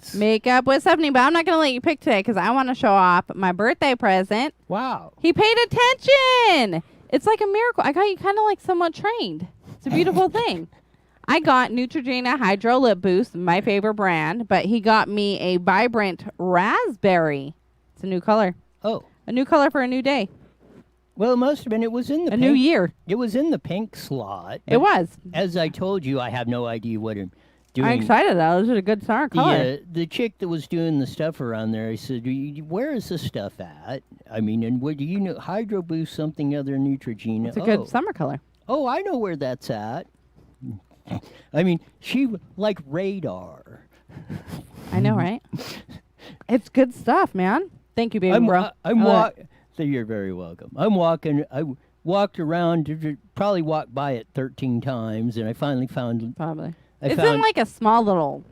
presents. Makeup with Stephanie, but I'm not going to let you pick today because I want to show off my birthday present. Wow. He paid attention. It's like a miracle. I got you kind of like somewhat trained. It's a beautiful thing. I got Neutrogena Hydro Lip Boost, my favorite brand, but he got me a Vibrant Raspberry. It's a new color. Oh. A new color for a new day. Well, it must have been. It was in the pink. New year. It was in the pink slot. It was. As I told you, I have no idea what I'm doing. I'm excited, though. This is a good color. The chick that was doing the stuff around there, I said, where is this stuff at? I mean, and what do you know? Hydro Boost something other than Neutrogena. It's a good summer color. Oh, I know where that's at. I mean, she like radar. I know, right? It's good stuff, man. Thank you, baby bro. You're very welcome. I'm walking. I walked around, probably walked by it 13 times, and I finally found. Probably. It's in like a small little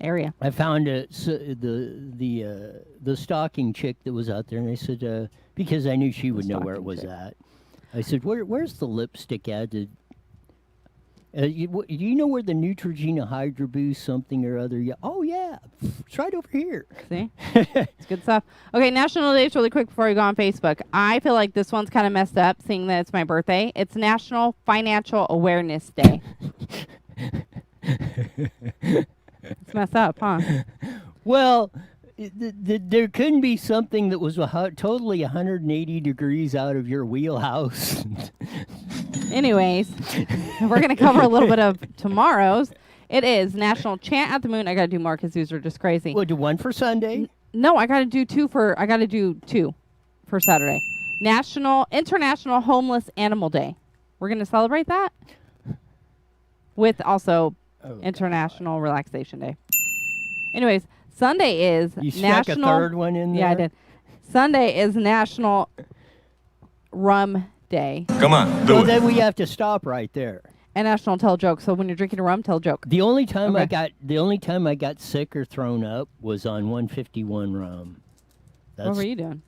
area. I found the stocking chick that was out there, and I said, because I knew she would know where it was at. I said, where's the lipstick at? Do you know where the Neutrogena Hydro Boost something or other? Yeah. Oh, yeah. It's right over here. See? It's good stuff. Okay, national dates really quick before we go on Facebook. I feel like this one's kind of messed up, seeing that it's my birthday. It's National Financial Awareness Day. It's messed up, huh? Well, there couldn't be something that was totally 180 degrees out of your wheelhouse. Anyways, we're going to cover a little bit of tomorrow's. It is National Chant at the Moon. I got to do more because these are just crazy. We'll do one for Sunday. No, I got to do two for Saturday. International Homeless Animal Day. We're going to celebrate that with also International Relaxation Day. Anyways, Sunday is National. You stuck a third one in there? Yeah, I did. Sunday is National Rum Day. Come on, do it. Then we have to stop right there. And National Tell a Joke. So when you're drinking a rum, tell a joke. The only time I got sick or thrown up was on 151 rum. What were you doing?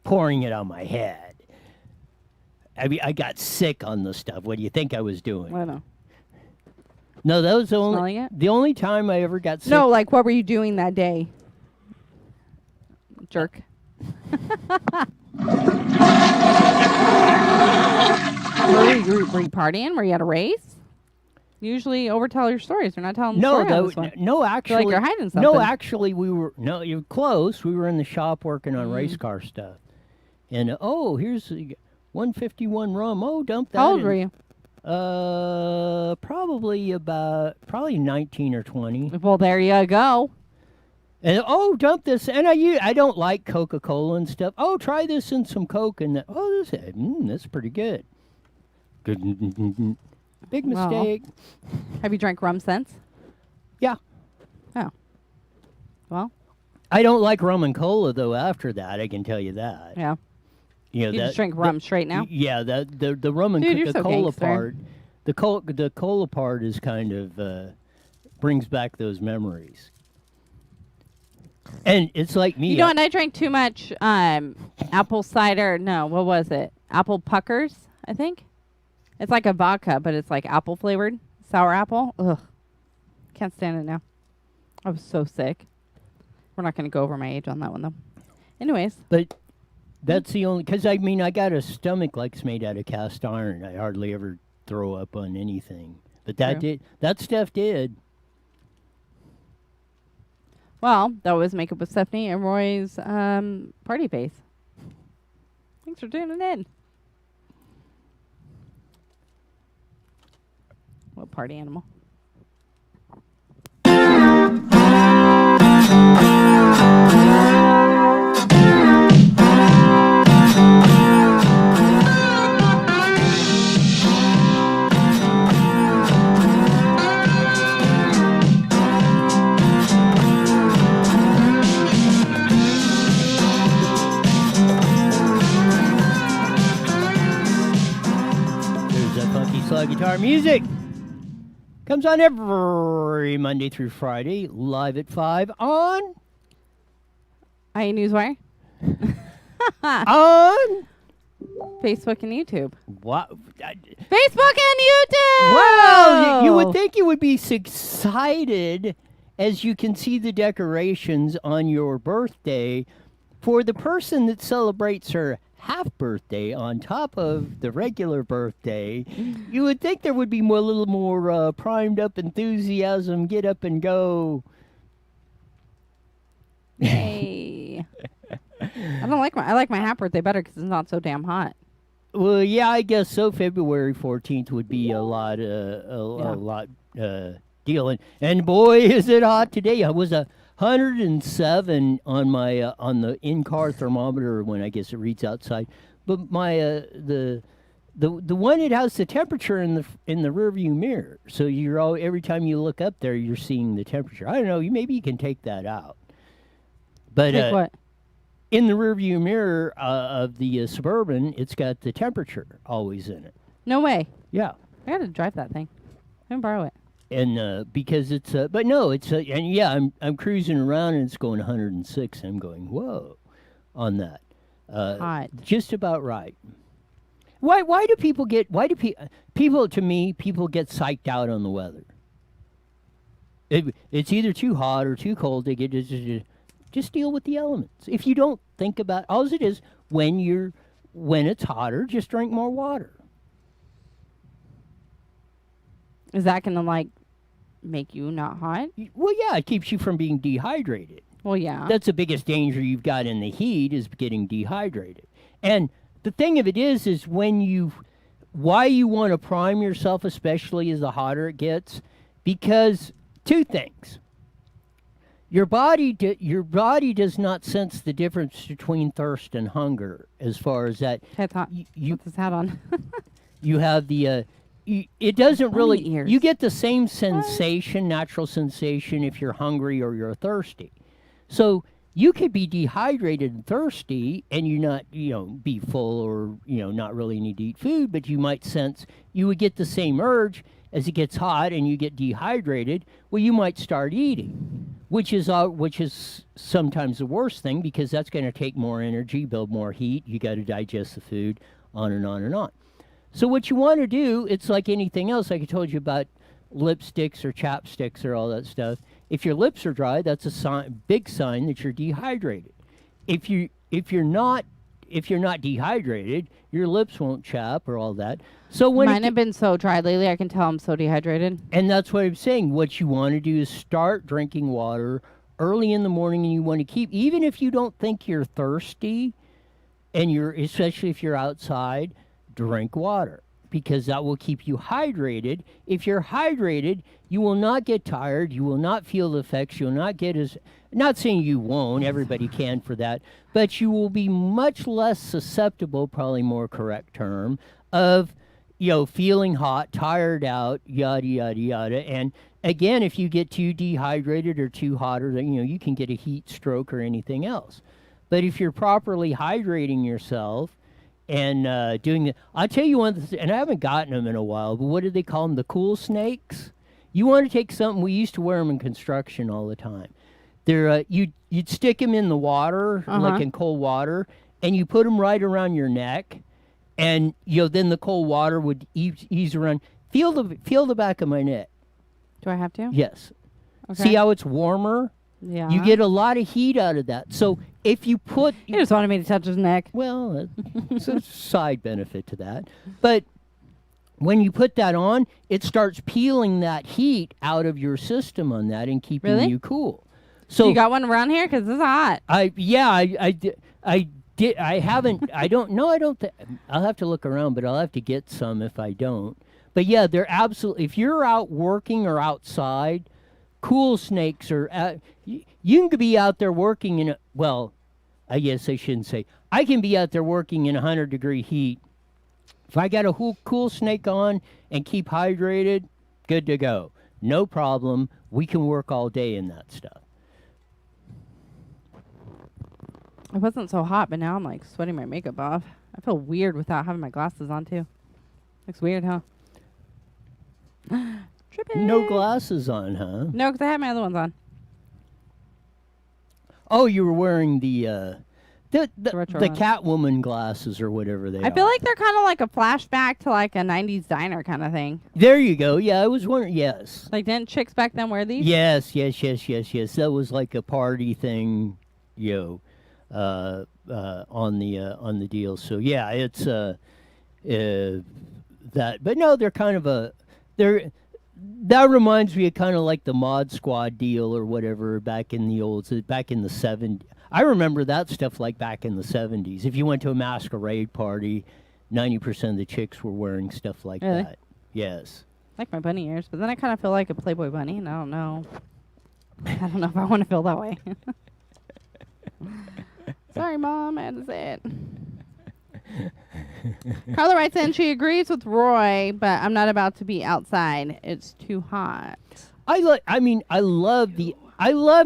Pouring it on my head. I mean, I got sick on the stuff. What do you think I was doing? I don't know. No, that was the only time I ever got sick. No, like what were you doing that day? Jerk. Were you partying? Were you at a race? Usually overtell your stories. You're not telling the story on this one. No, actually. Feel like you're hiding something. No, actually, you're close. We were in the shop working on race car stuff. And, here's 151 rum. Oh, dump that. How old were you? Probably 19 or 20. Well, there you go. And dump this. And I don't like Coca-Cola and stuff. Oh, try this and some Coke and that. Oh, this is pretty good. Good. Big mistake. Have you drank rum since? Yeah. Oh. Well. I don't like rum and cola though. After that, I can tell you that. Yeah. You just drink rum straight now. Yeah. The rum and the cola part. The cola part is kind of brings back those memories. And it's like me. You know what? I drank too much apple cider. No, what was it? Apple puckers, I think. It's like a vodka, but it's like apple flavored. Sour apple. Ugh. Can't stand it now. I was so sick. We're not going to go over my age on that one, though. Anyways. But that's the only... Because, I mean, I got a stomach like it's made out of cast iron. I hardly ever throw up on anything. But that stuff did. Well, that was Makeup with Stephanie and Roy's party face. Thanks for tuning in. What party animal? Slide guitar music comes on every Monday through Friday, live at 5 on Newswire. On Facebook and YouTube. What? Facebook and YouTube! Wow! You would think you would be excited as you can see the decorations on your birthday, for the person that celebrates her half birthday on top of the regular birthday, you would think there would be a little more primed up enthusiasm, get up and go. Yay. I like my half birthday better because it's not so damn hot. Well, yeah, I guess so. February 14th would be a lot, deal. And boy, is it hot today. I was 107 on my on the in-car thermometer when I guess it reads outside. But my the one that has the temperature in the rearview mirror. So you're all every time you look up there, you're seeing the temperature. I don't know. Maybe you can take that out. But Take what? in the rearview mirror of the Suburban, it's got the temperature always in it. No way. Yeah. I gotta drive that thing. I'm gonna borrow it. And because it's but no, it's and yeah, I'm cruising around and it's going 106. I'm going whoa, on that. Hot. Just about right. Why do people get people to me people get psyched out on the weather? It's either too hot or too cold. They get just deal with the elements. If you don't think about all it is when it's hotter, just drink more water. Is that gonna like make you not hot? Well, yeah, it keeps you from being dehydrated. Well, yeah. That's the biggest danger you've got in the heat is getting dehydrated. And the thing of it is why you want to prime yourself, especially as the hotter it gets, because two things. Your body does not sense the difference between thirst and hunger as far as that. It's hot. Put this hat on. You have the it doesn't really ears. you get the same sensation, natural sensation if you're hungry or you're thirsty. So you could be dehydrated and thirsty and you not be full or not really need to eat food, but you might sense you would get the same urge as it gets hot and you get dehydrated. Well, you might start eating, which is sometimes the worst thing because that's going to take more energy, build more heat. You got to digest the food, on and on and on. So what you want to do, it's like anything else, like I told you about lipsticks or chapsticks or all that stuff. If your lips are dry, that's a big sign that you're dehydrated. If you're not dehydrated, your lips won't chap or all that. So when Mine have been so dry lately, I can tell I'm so dehydrated. And that's what I'm saying. What you want to do is start drinking water early in the morning, and you want to keep, even if you don't think you're thirsty, and especially if you're outside, drink water because that will keep you hydrated. If you're hydrated, you will not get tired. You will not feel the effects. You'll not get not saying you won't, everybody can for that, but you will be much less susceptible, probably more correct term, of, feeling hot, tired out, yada, yada, yada. And again, if you get too dehydrated or too hot, or, you can get a heat stroke or anything else. But if you're properly hydrating yourself, and doing it, I'll tell you one, and I haven't gotten them in a while, but what do they call them? The cool snakes? You want to take something, we used to wear them in construction all the time. They're, you'd stick them in the water, like in cold water, and you put them right around your neck, and then the cold water would ease around. Feel the back of my neck. Do I have to? Yes. Okay. See how it's warmer? Yeah. You get a lot of heat out of that. So if you put... He just wanted me to touch his neck. Well, it's a side benefit to that. But when you put that on, it starts peeling that heat out of your system on that and keeping you cool. So you got one around here? Because it's hot. I haven't, I don't know, I'll have to look around, but I'll have to get some if I don't. But yeah, they're absolutely, if you're out working or outside, cool snakes are, you can be out there working I guess I shouldn't say, I can be out there working in 100-degree heat. If I got a cool snake on and keep hydrated, good to go. No problem. We can work all day in that stuff. It wasn't so hot, but now I'm like sweating my makeup off. I feel weird without having my glasses on too. Looks weird, huh? Tripping. No glasses on, huh? No, because I had my other ones on. Oh, you were wearing the The retro the ones. Catwoman glasses or whatever they are. I feel like they're kind of like a flashback to like a 90s diner kind of thing. There you go. Yeah, I was wondering. Yes. Like, didn't chicks back then wear these? Yes. That was like a party thing, on the deal. So yeah, it's that. But no, they're kind of they're. That reminds me of kind of like the Mod Squad deal or whatever back in the 70s. I remember that stuff like back in the 70s. If you went to a masquerade party, 90% of the chicks were wearing stuff like Really? that. Yes. Like my bunny ears, but then I kind of feel like a Playboy bunny, and I don't know. I don't know if I want to feel that way. Sorry, Mom, I had to say it. Carla writes in, she agrees with Roy, but I'm not about to be outside. It's too hot. I love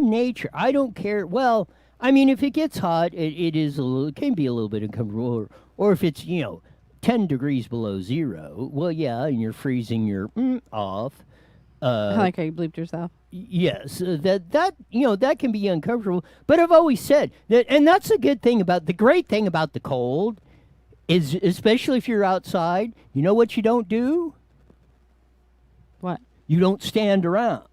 nature. I don't care. Well, I mean, if it gets hot, it can be a little bit uncomfortable. Or if it's 10 degrees below zero, well, yeah, and you're freezing your off. I like how you bleeped yourself. Yes, that can be uncomfortable. But I've always said that, and that's the great thing about the cold is, especially if you're outside, you know what you don't do? What? You don't stand around.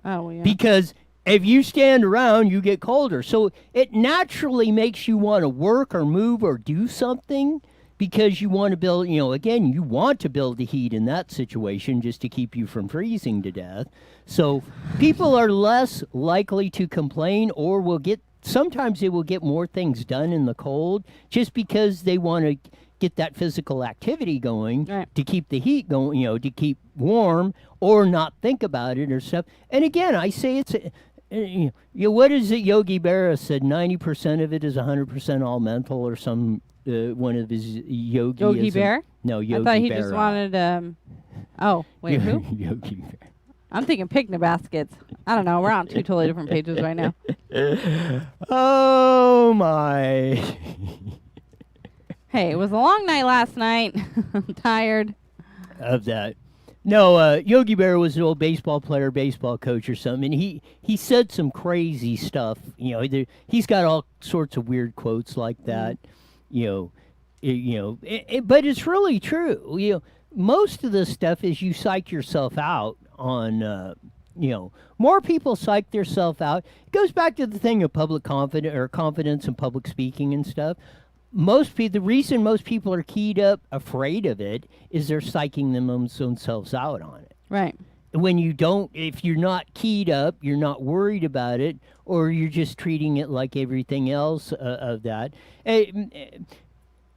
Oh, well, yeah. Because if you stand around, you get colder. So it naturally makes you want to work or move or do something because you want to build, again, you want to build the heat in that situation just to keep you from freezing to death. So people are less likely to complain or sometimes they will get more things done in the cold just because they want to get that physical activity going Right. to keep the heat going, to keep warm or not think about it or stuff. And again, I say what is it Yogi Berra said? 90% of it is 100% all mental or some one of his Yogi Bear? No, Yogi I thought he Berra. just wanted, oh, wait, who? Yogi Berra. I'm thinking picnic baskets. I don't know. We're on two totally different pages right now. Oh, my. Hey, it was a long night last night. I'm tired. Of that. No, Yogi Berra was an old baseball player, baseball coach or something, and he said some crazy stuff. He's got all sorts of weird quotes like that. But it's really true. Most of the stuff is you psych yourself out on. More people psych themselves out. It goes back to the thing of public confidence and public speaking and stuff. The reason most people are keyed up, afraid of it, is they're psyching themselves out on it. Right. If you're not keyed up, you're not worried about it, or you're just treating it like everything else of that.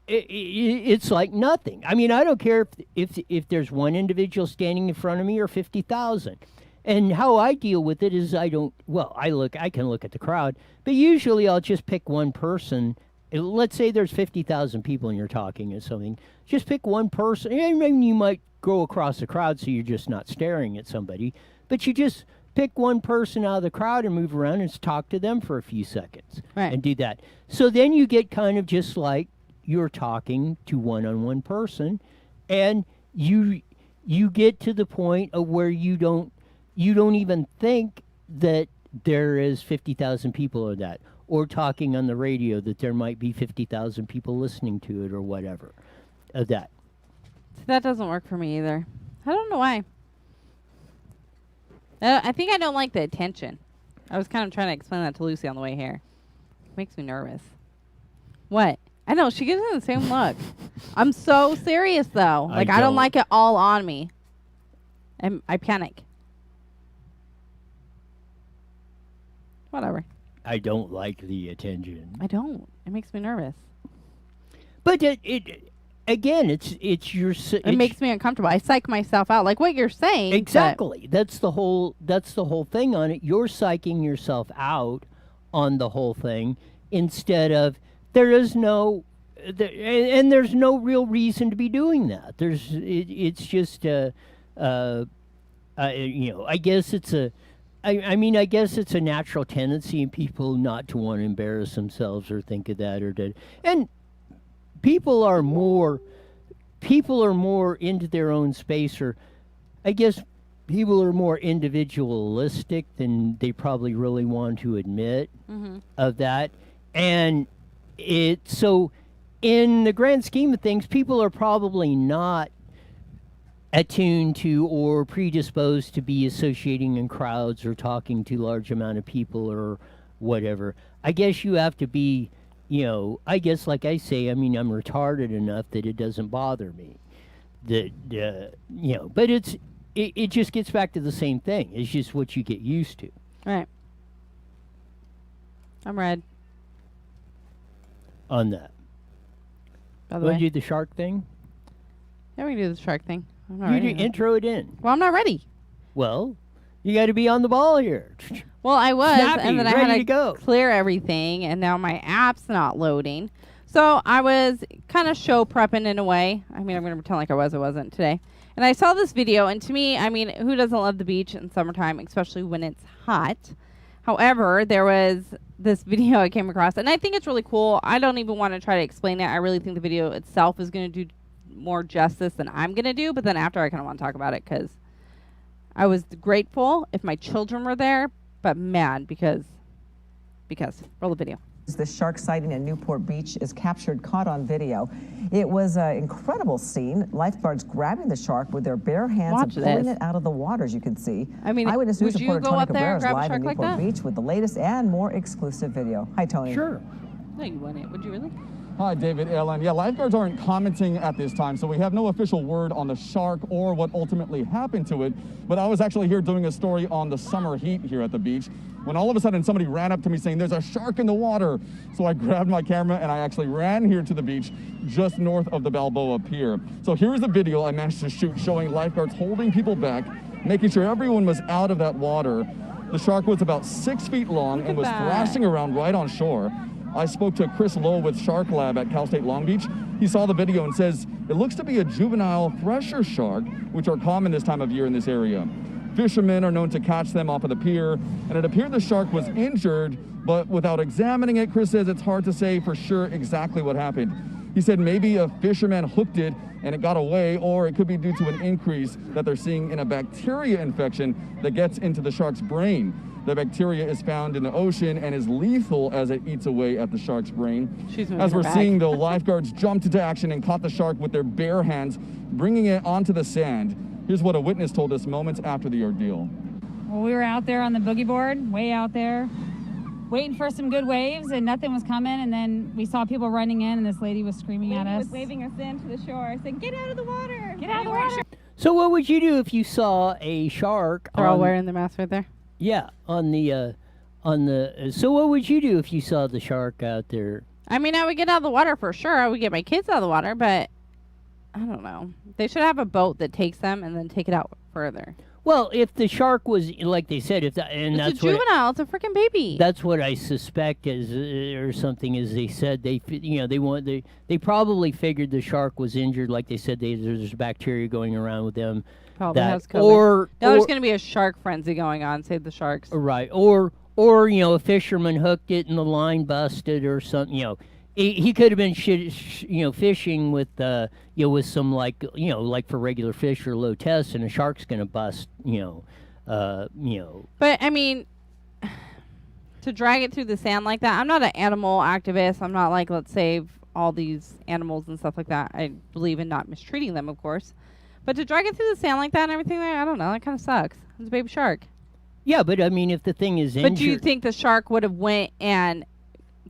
It's like nothing. I mean, I don't care if there's one individual standing in front of me or 50,000. And how I deal with it is I can look at the crowd, but usually I'll just pick one person. Let's say there's 50,000 people and you're talking or something. Just pick one person. And maybe you might go across the crowd so you're just not staring at somebody. But you just pick one person out of the crowd and move around and talk to them for a few seconds. Right. And do that. So then you get kind of just like you're talking to one-on-one person. And you get to the point of where you don't even think that there is 50,000 people or that. Or talking on the radio that there might be 50,000 people listening to it or whatever of that. So that doesn't work for me either. I don't know why. I think I don't like the attention. I was kind of trying to explain that to Lucy on the way here. Makes me nervous. What? I know, she gives me the same look. I'm so serious, though. Like, I don't like it all on me. And I panic. Whatever. I don't like the attention. I don't. It makes me nervous. But it again, it's your. It makes me uncomfortable. I psych myself out, like what you're saying. Exactly. That's the whole thing on it. You're psyching yourself out on the whole thing instead of there's no real reason to be doing that. It's just I guess it's a. I guess it's a natural tendency in people not to want to embarrass themselves or think of that or that. And people are more into their own space, or I guess people are more individualistic than they probably really want to admit of that. And So in the grand scheme of things, people are probably not attuned to or predisposed to be associating in crowds or talking to large amount of people or whatever. I guess you have to be, I guess like I say, I mean, I'm retarded enough that it doesn't bother me. That but it just gets back to the same thing. It's just what you get used to. Right. I'm red. On that. By the Want way. to do the shark thing? Yeah, we can do the shark thing. I'm not You ready. do intro it in. Well, I'm not ready. Well, you got to be on the ball here. Well, I was, Snappy, and then I ready had to go. clear everything, and now my app's not loading. So I was kind of show prepping in a way. I mean, I'm going to pretend like I wasn't today. And I saw this video, and to me, I mean, who doesn't love the beach in summertime, especially when it's hot? However, there was this video I came across, and I think it's really cool. I don't even want to try to explain it. I really think the video itself is going to do more justice than I'm going to do, but then after I kind of want to talk about it because I was grateful if my children were there, but mad because roll the video. The shark sighting in Newport Beach is caught on video. It was an incredible scene. Lifeguards grabbing the shark with their bare hands Watch and pulling this. it out of the water, as you can see. I mean, Eyewitness News would you reporter go Tony up there and Cabrera is grab a live in shark like Newport that? Beach with the latest and more exclusive video. Hi, Tony. Sure. No, you wouldn't. Would you really? Hi, David, Ellen. Yeah, lifeguards aren't commenting at this time, so we have no official word on the shark or what ultimately happened to it. But I was actually here doing a story on the summer heat here at the beach when all of a sudden somebody ran up to me saying, "There's a shark in the water." So I grabbed my camera and I actually ran here to the beach just north of the Balboa Pier. So here's the video I managed to shoot showing lifeguards holding people back, making sure everyone was out of that water. The shark was about 6 feet long and was thrashing around right on shore. I spoke to Chris Lowe with Shark Lab at Cal State Long Beach. He saw the video and says it looks to be a juvenile thresher shark, which are common this time of year in this area. Fishermen are known to catch them off of the pier, and it appeared the shark was injured, but without examining it, Chris says it's hard to say for sure exactly what happened. He said maybe a fisherman hooked it and it got away, or it could be due to an increase that they're seeing in a bacteria infection that gets into the shark's brain. The bacteria is found in the ocean and is lethal as it eats away at the shark's brain. As we're seeing, though, lifeguards jumped into action and caught the shark with their bare hands, bringing it onto the sand. Here's what a witness told us moments after the ordeal. Well, we were out there on the boogie board, way out there, waiting for some good waves, and nothing was coming. And then we saw people running in, and this lady was screaming at us. Was waving us in to the shore, saying, "Get out of the water! Get out of the water!" So what would you do if you saw a shark? They're all wearing their masks right there. Yeah, on the. So what would you do if you saw the shark out there? I mean, I would get out of the water for sure. I would get my kids out of the water, but I don't know. They should have a boat that takes them and then take it out further. Well, if the shark was like they said, it's a juvenile. It's a freaking baby. That's what I suspect is, or something. As they said, they probably figured the shark was injured. Like they said, there's bacteria going around with them. Probably has COVID. Now there's going to be a shark frenzy going on. Save the sharks. Right. Or a fisherman hooked it and the line busted or something. He could have been fishing with with some like for regular fish or low test, and a shark's going to bust. But I mean, to drag it through the sand like that, I'm not an animal activist. I'm not like, let's save all these animals and stuff like that. I believe in not mistreating them, of course. But to drag it through the sand like that and everything there, I don't know. That kind of sucks. It's a baby shark. Yeah, but I mean, if the thing is injured. But do you think the shark would have went and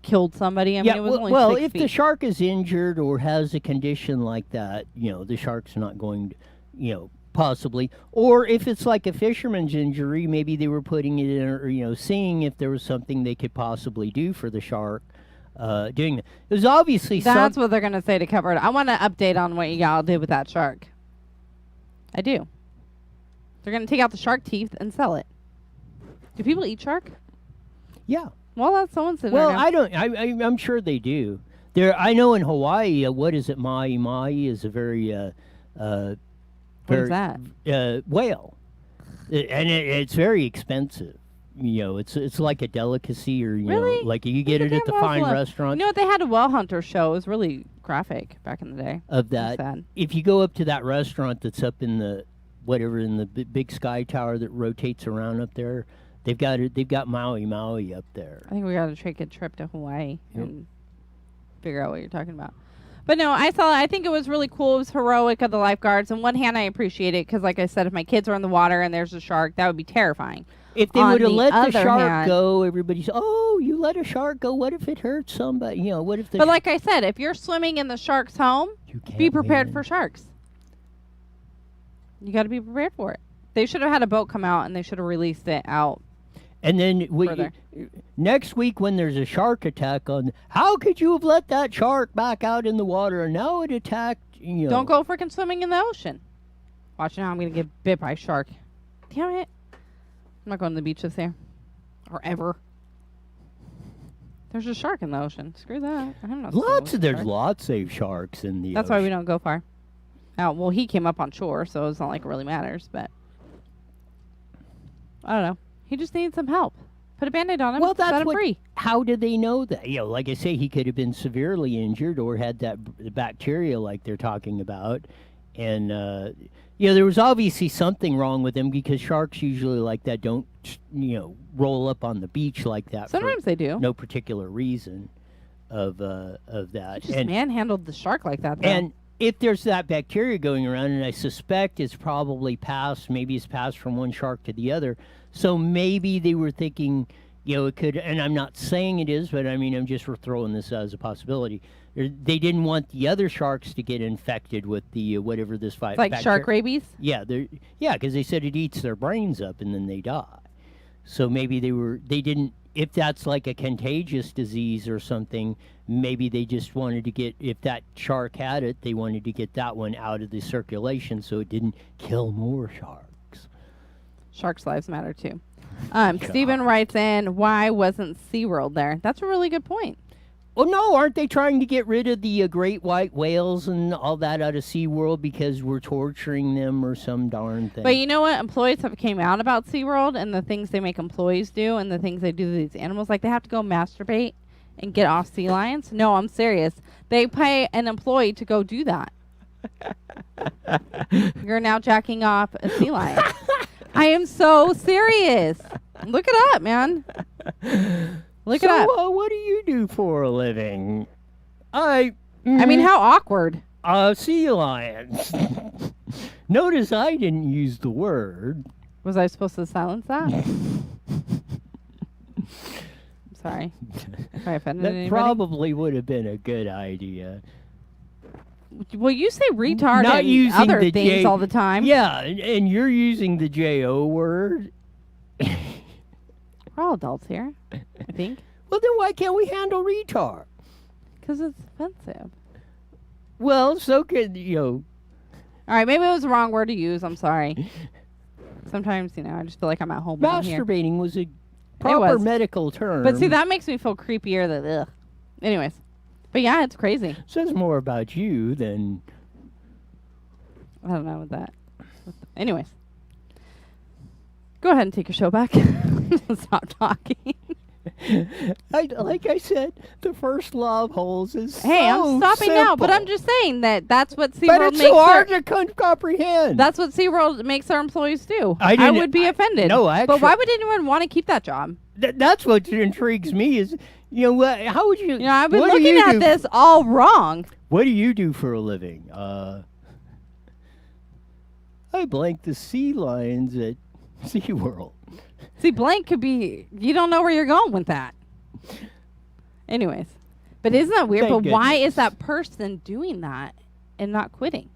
killed somebody? I mean, it was only 6 if feet. the shark is injured or has a condition like that, the shark's not going to, possibly. Or if it's like a fisherman's injury, maybe they were putting it in, or seeing if there was something they could possibly do for the shark. Doing that. It was obviously That's what they're going to say to cover it. I want an update on what y'all did with that shark. I do. They're going to take out the shark teeth and sell it. Do people eat shark? Yeah. Well, that's someone said. Well, I don't. I'm sure they do. I know in Hawaii, what is it? Mahi mahi is a very. What is that? Whale, and it's very expensive. It's like a delicacy, or Really? like you get it at the fine restaurant. You know what? They had a whale hunter show. It was really graphic back in the day. Of that, sad. if you go up to that restaurant that's up in the big sky tower that rotates around up there, they've got Maui Maui up there. I think we got to take a trip to Hawaii and figure out what you're talking about. But no, I think it was really cool. It was heroic of the lifeguards. On one hand, I appreciate it because, like I said, if my kids were in the water and there's a shark, that would be terrifying. If they On would have the let the other shark hand- go, everybody's, oh, you let a shark go. What if it hurts somebody? You know, what if the But like I said, if you're swimming in the shark's home, you can't be prepared win. for sharks. You got to be prepared for it. They should have had a boat come out and they should have released it out. And then Further. next week when there's a shark attack on, how could you have let that shark back out in the water and now it attacked, you know. Don't go freaking swimming in the ocean. Watch now, I'm going to get bit by a shark. Damn it. I'm not going to the beach this year. Or ever. There's a shark in the ocean. Screw that. I'm not There's lots of sharks in the That's ocean. why we don't go far. Well, he came up on shore, so it's not like it really matters, but I don't know. He just needs some help. Put a Band-Aid on him. Well, set that's him what. free. How did they know that? You know, like I say, he could have been severely injured or had the bacteria like they're talking about, and you know, there was obviously something wrong with him because sharks usually like that don't, you know, roll up on the beach like that. Sometimes for they do. no particular reason of that. Just manhandled the shark like that, though. And if there's that bacteria going around, and I suspect it's probably maybe it's passed from one shark to the other. So maybe they were thinking, you know, it could, and I'm not saying it is, but I mean, I'm just throwing this as a possibility. They didn't want the other sharks to get infected with the whatever this It's like shark rabies? Yeah, because they said it eats their brains up and then they die. So maybe they didn't. If that's like a contagious disease or something, maybe they just wanted to get, if that shark had it, they wanted to get that one out of the circulation so it didn't kill more sharks. Sharks' lives matter, too. Stephen writes in, why wasn't SeaWorld there? That's a really good point. Well, no, aren't they trying to get rid of the great white whales and all that out of SeaWorld because we're torturing them or some darn thing? But you know what? Employees have came out about SeaWorld and the things they make employees do and the things they do to these animals. Like, they have to go masturbate and get off sea lions. No, I'm serious. They pay an employee to go do that. You're now jacking off a sea lion. I am so serious. Look it up, man. Look it up. So, what do you do for a living? I mean, how awkward. Sea lions. Notice I didn't use the word. Was I supposed to silence that? I'm sorry if I offended That anybody. probably would have been a good idea. Well, you say retard Not and using other the things J- all the time. Yeah, and you're using the J-O word. We're all adults here, I think. Well, then why can't we handle retard? Because it's offensive. Well, so could, you know. All right, maybe it was the wrong word to use. I'm sorry. Sometimes, you know, I just feel like I'm at home. when I'm here. Masturbating was a proper medical term. But see, that makes me feel creepier than ugh. Anyways. But yeah, it's crazy. Says more about you than. I don't know what that. Anyways. Go ahead and take your show back. Stop talking. Like I said, the first law of holes is Hey, so I'm stopping now, but I'm simple. just saying that's what SeaWorld But it's makes so hard their, to comprehend. that's what SeaWorld makes our employees do. I I didn't- would be offended. no, but actually- why would anyone want to keep that job? That's what intrigues me is, you know, how would you... You know, I've been what do looking you at do- this all wrong. What do you do for a living? I blank the sea lions at SeaWorld. See, blank could be, you don't know where you're going with that. Anyways. But isn't that weird? Thank But why goodness. is that person doing that and not quitting?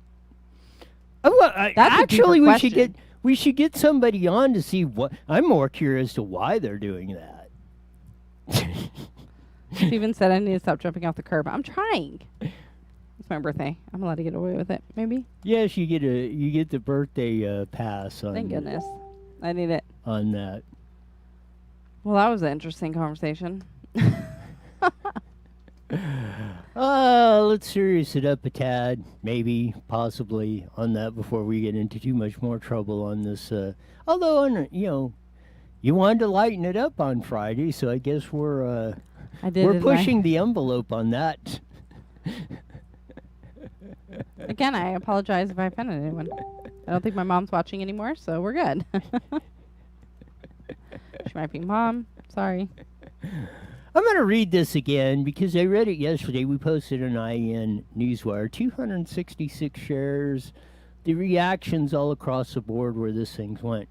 That's a Actually, deeper we should get somebody on to see what... I'm more curious to why they're doing that. Steven said I need to stop jumping off the curb. I'm trying. It's my birthday. I'm allowed to get away with it, maybe. Yes, you get the birthday pass on. Thank goodness. I need it. On that. Well, that was an interesting conversation. Let's serious it up a tad, maybe, possibly, on that before we get into too much more trouble on this. Although, you know, you wanted to lighten it up on Friday, so I guess we're I did. we're didn't I? pushing the envelope on that. Again, I apologize if I offended anyone. I don't think my mom's watching anymore, so we're good. She might be, Mom, sorry. I'm going to read this again because I read it yesterday. We posted an IEN Newswire. 266 shares. The reactions all across the board where this thing went.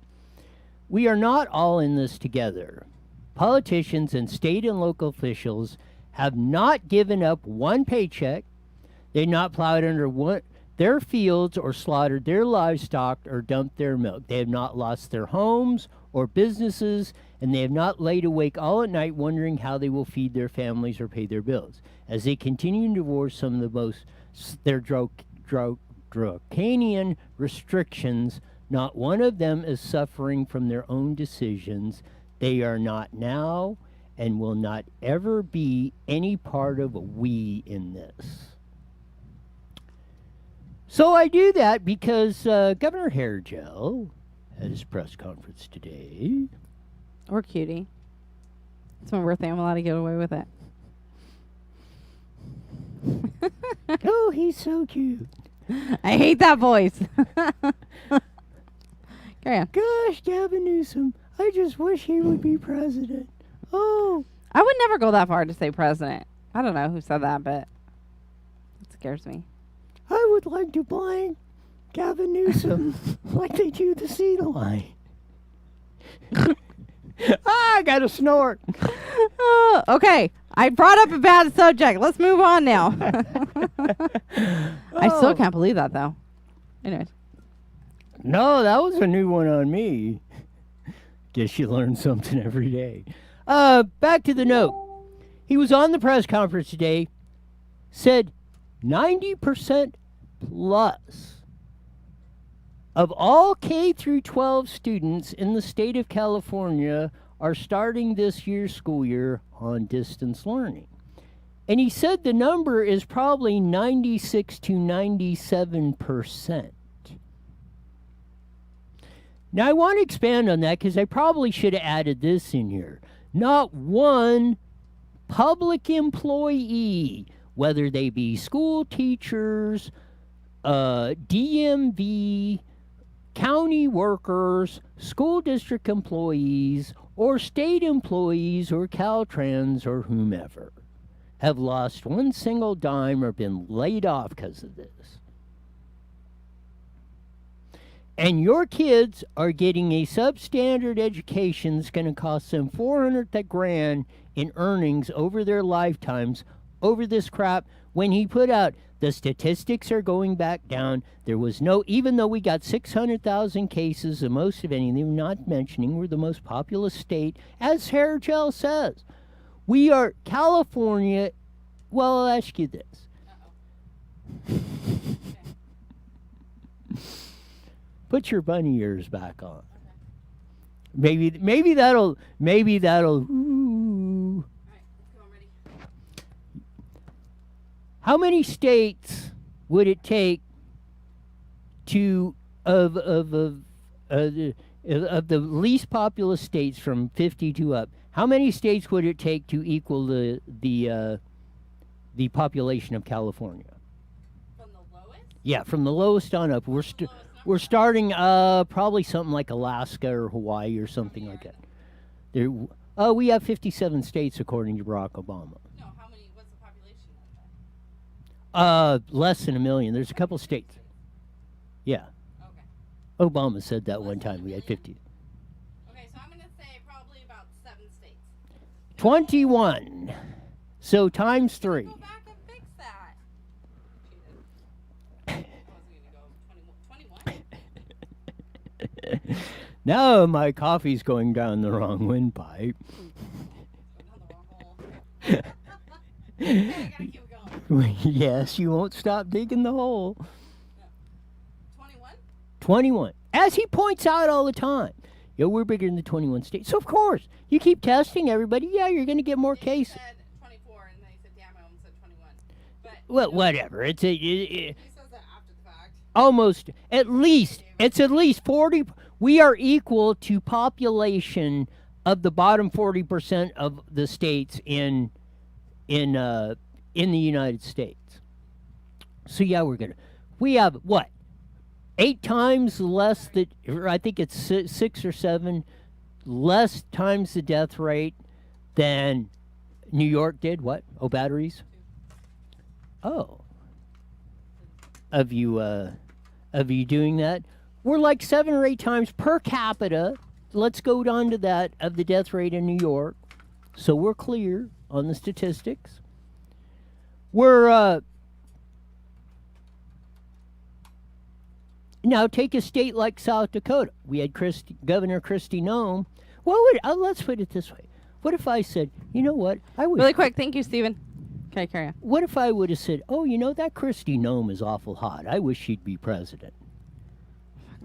We are not all in this together. Politicians and state and local officials have not given up one paycheck. They've not plowed under their fields or slaughtered their livestock or dumped their milk. They have not lost their homes or businesses, and they have not laid awake all at night wondering how they will feed their families or pay their bills. As they continue to divorce some of the most their draconian restrictions, not one of them is suffering from their own decisions. They are not now and will not ever be any part of we in this. So I do that because Governor Hairgel at his press conference today. Or cutie. It's my birthday. I'm allowed to get away with it. Oh, he's so cute. I hate that voice. Carry on. Gosh, Gavin Newsom, I just wish he would be president. Oh. I would never go that far to say president. I don't know who said that, but it scares me. I would like to blank Gavin Newsom like they do the sea line. I got to snort. Okay, I brought up a bad subject. Let's move on now. I still can't believe that, though. Anyways. No, that was a new one on me. Guess you learn something every day. Back to the note. He was on the press conference today, said 90% plus of all K through 12 students in the state of California are starting this year's school year on distance learning. And he said the number is probably 96 to 97%. Now, I want to expand on that because I probably should have added this in here. Not one public employee, whether they be school teachers, DMV, county workers, school district employees, or state employees, or Caltrans, or whomever, have lost one single dime or been laid off because of this. And your kids are getting a substandard education that's going to cost them $400,000 in earnings over their lifetimes over this crap. When he put out the statistics are going back down, there was no, even though we got 600,000 cases, the most of anything, not mentioning we're the most populous state, as Hairgel says. We are California. Well, I'll ask you this. Put your bunny ears back on. Maybe that'll. Ooh. How many states would it take to of the least populous states from 52 up? How many states would it take to equal the population of California? From the lowest? Yeah, from the lowest on up. We're starting probably something like Alaska or Hawaii or something like that. We have 57 states according to Barack Obama. No, how many? What's the population of that? Less than 1 million. There's a couple states. Yeah. Okay. Obama said that one time. We had 50. Okay, so I'm going to say probably about 7 states. 21. So times 3. Go back and fix that. Cheated. I was going to go 21. Now my coffee's going down the wrong windpipe. Down the wrong hole. Okay, I gotta keep going. Yes, you won't stop digging the hole. 21? 21. As he points out all the time. Yeah, we're bigger than the 21 states. So, of course, you keep testing everybody. Yeah, you're going to get more cases. Said 24, and then he said, damn, I almost said 21. But, Well, whatever. It's he says that after the fact. almost, at least 40. We are equal to population of the bottom 40% of the states in the United States. So yeah, we have what? 8 times less or I think it's 6 or 7 less times the death rate than New York did what? Oh, batteries. Oh, of you doing that? We're like 7 or 8 times per capita. Let's go down to that of the death rate in New York, so we're clear on the statistics. We're now take a state like South Dakota. We had Governor Kristi Noem. What would let's put it this way? What if I said, you know what? I would Really quick. Thank you, Steven. Okay, carry on. What if I would have said, oh, you know, that Kristi Noem is awful hot. I wish she'd be president.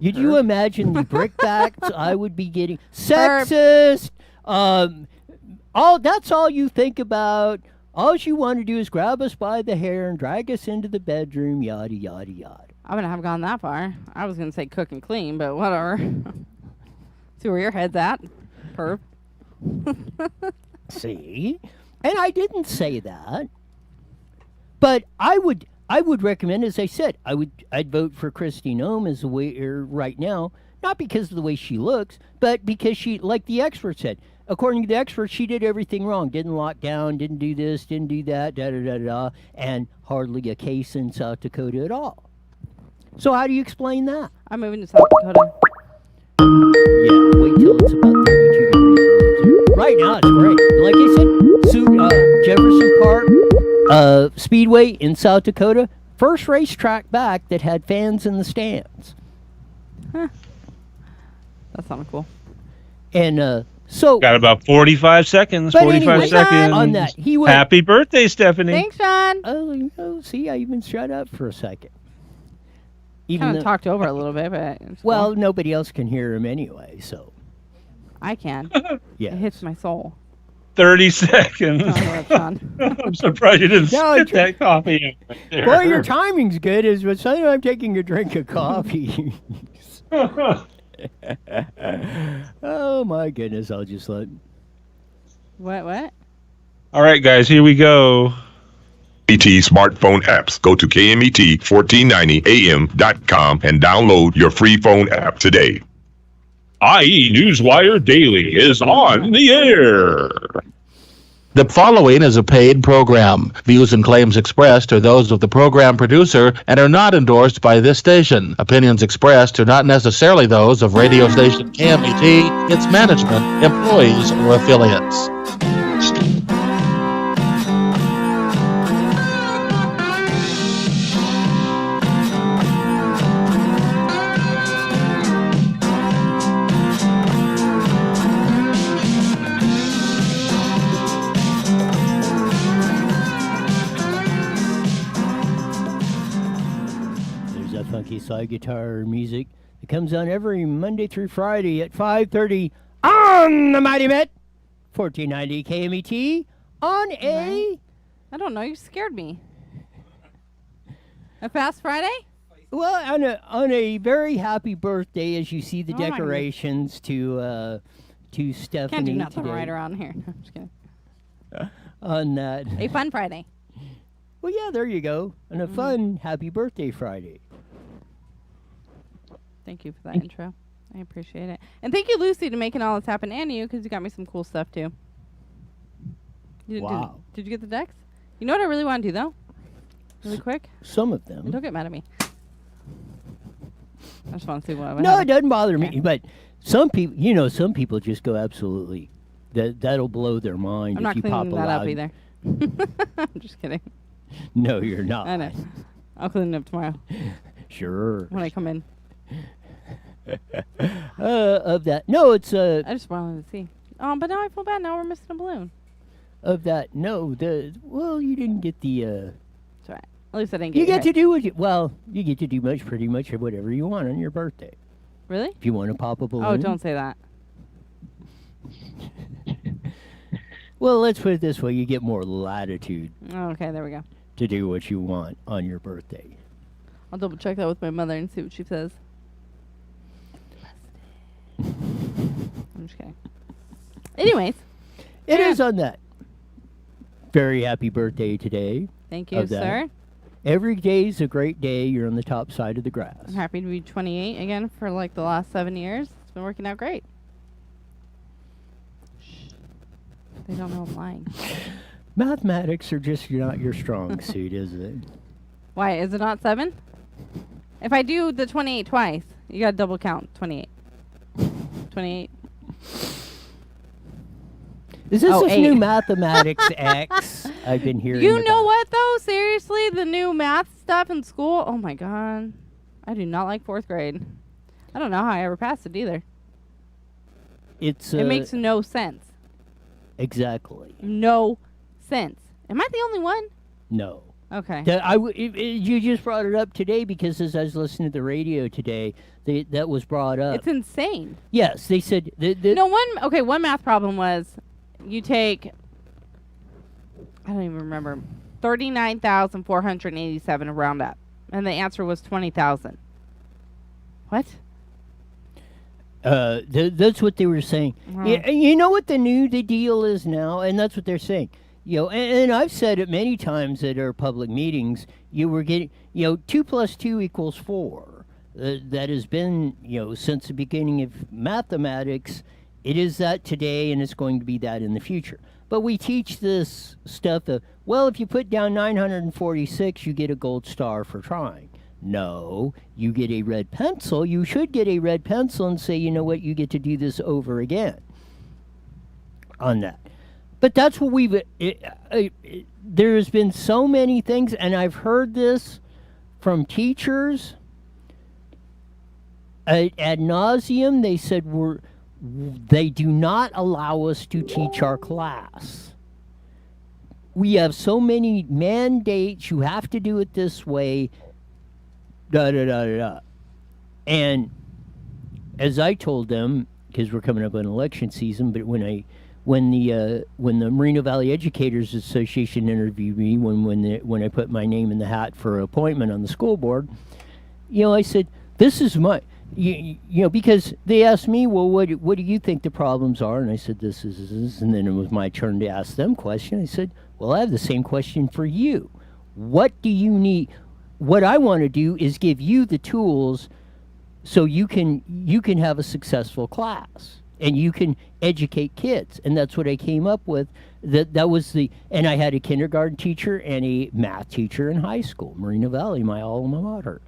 Did you imagine the brickbats I would be getting? Sexist. That's all you think about. All you want to do is grab us by the hair and drag us into the bedroom, yada, yada, yada. I wouldn't have gone that far. I was going to say cook and clean, but whatever. See where your head's at, perv. See? And I didn't say that. But I would recommend, as I said, I'd vote for Kristi Noem as the way right now, not because of the way she looks, but because she, like the expert said, according to the experts, she did everything wrong. Didn't lock down, didn't do this, didn't do that, da-da-da-da, and hardly a case in South Dakota at all. So how do you explain that? I'm moving to South Dakota. Yeah, wait till it's about 32 degrees. Right now, it's great. Like I said, Jefferson Park Speedway in South Dakota, first racetrack back that had fans in the stands. Huh. That sounded cool. And so... Got about 45 seconds. But 45 anyway, seconds. on that, he would... Happy birthday, Stephanie. Thanks, Sean. Oh, see, I even shut up for a second. Kind of talked over a little bit, but it's well, cool. nobody else can hear him anyway, so I can. yeah. It hits my soul. 30 seconds. Oh, that's Sean. I'm surprised you didn't No, spit that coffee in right there. Boy, your timing's good. Is but suddenly I'm taking a drink of coffee. Oh my goodness! I'll just let. What? All right, guys, here we go. KMET smartphone apps. Go to KMET1490am.com and download your free phone app today. IE Newswire Daily is on the air. The following is a paid program. Views and claims expressed are those of the program producer and are not endorsed by this station. Opinions expressed are not necessarily those of radio station KMET, its management, employees, or affiliates. Slide guitar music. It comes on every Monday through Friday at 5:30 on the Mighty Met 1490 KMET on a. I don't know. You scared me. A fast Friday? Well, on a very happy birthday, as you see the Oh my decorations to Stephanie. Can't do nothing today. right around here. No, I'm just kidding. On that. A fun Friday. Well, yeah, there you go. On a fun happy birthday Friday. Thank you for that intro. I appreciate it. And thank you, Lucy, to making all this happen, and you, because you got me some cool stuff, too. Wow. Did you get the decks? You know what I really want to do, though? Really quick? Some of And them. don't get mad at me. I just want to see what I No, it doesn't bother Okay. me. But some people just go absolutely. That'll blow their mind I'm if not you pop cleaning a that up loud- either. I'm just kidding. No, you're not. I know. I'll clean it up tomorrow Sure. when I come in. Of that. No, it's I just wanted to see. But now I feel bad. Now we're missing a balloon. of that. No, you didn't get the. It's all right. At least I didn't get You your get to head. do you get to do pretty much whatever you want on your birthday. Really? If you want to pop a balloon. Oh, don't say that. Well, let's put it this way: you get more latitude Oh, okay, there we go. to do what you want on your birthday. I'll double check that with my mother and see what she says. I'm just kidding. Anyways, It Yeah. is on that. Very happy birthday today. thank you, Of that. sir. Every day's a great day. You're on the top side of the grass. I'm happy to be 28 again for like the last 7 years. It's been working out great. Shh. They don't know I'm lying. Mathematics are just not your strong suit, is it? Why is it not 7? If I do the 28 twice, you got to double count 28. 28. Is this Oh, this 8. new Mathematics X I've been hearing You know about? what though? Seriously, the new math stuff in school. Oh my god, I do not like 4th grade. I don't know how I ever passed it either. It's It makes no sense. exactly No sense. Am I the only one? no. Okay. You just brought it up today because as I was listening to the radio today, that was brought up. It's insane. Yes, they said No, one math problem was you take, I don't even remember, 39,487 to round up. And the answer was 20,000. What? That's what they were saying. Wow. Yeah, you know what the deal is now, and that's what they're saying. And I've said it many times at our public meetings. You were getting, 2 + 2 = 4. That has been, since the beginning of mathematics. It is that today, and it's going to be that in the future. But we teach this stuff of, well, if you put down 946, you get a gold star for trying. No, you get a red pencil. You should get a red pencil and say, you know what, you get to do this over again on that. But that's what there's been so many things, and I've heard this from teachers ad nauseum. They said they do not allow us to teach our class. We have so many mandates. You have to do it this way. Da da da da da. And as I told them, because we're coming up on election season, but when the Merino Valley Educators Association interviewed me, when I put my name in the hat for an appointment on the school board, I said, this is my, because they asked me, well, what do you think the problems are? And I said, this is this. And then it was my turn to ask them question. I said, well, I have the same question for you. What do you need? What I want to do is give you the tools so you can have a successful class and you can educate kids. And that's what I came up with. That was and I had a kindergarten teacher and a math teacher in high school, Merino Valley, my alma mater.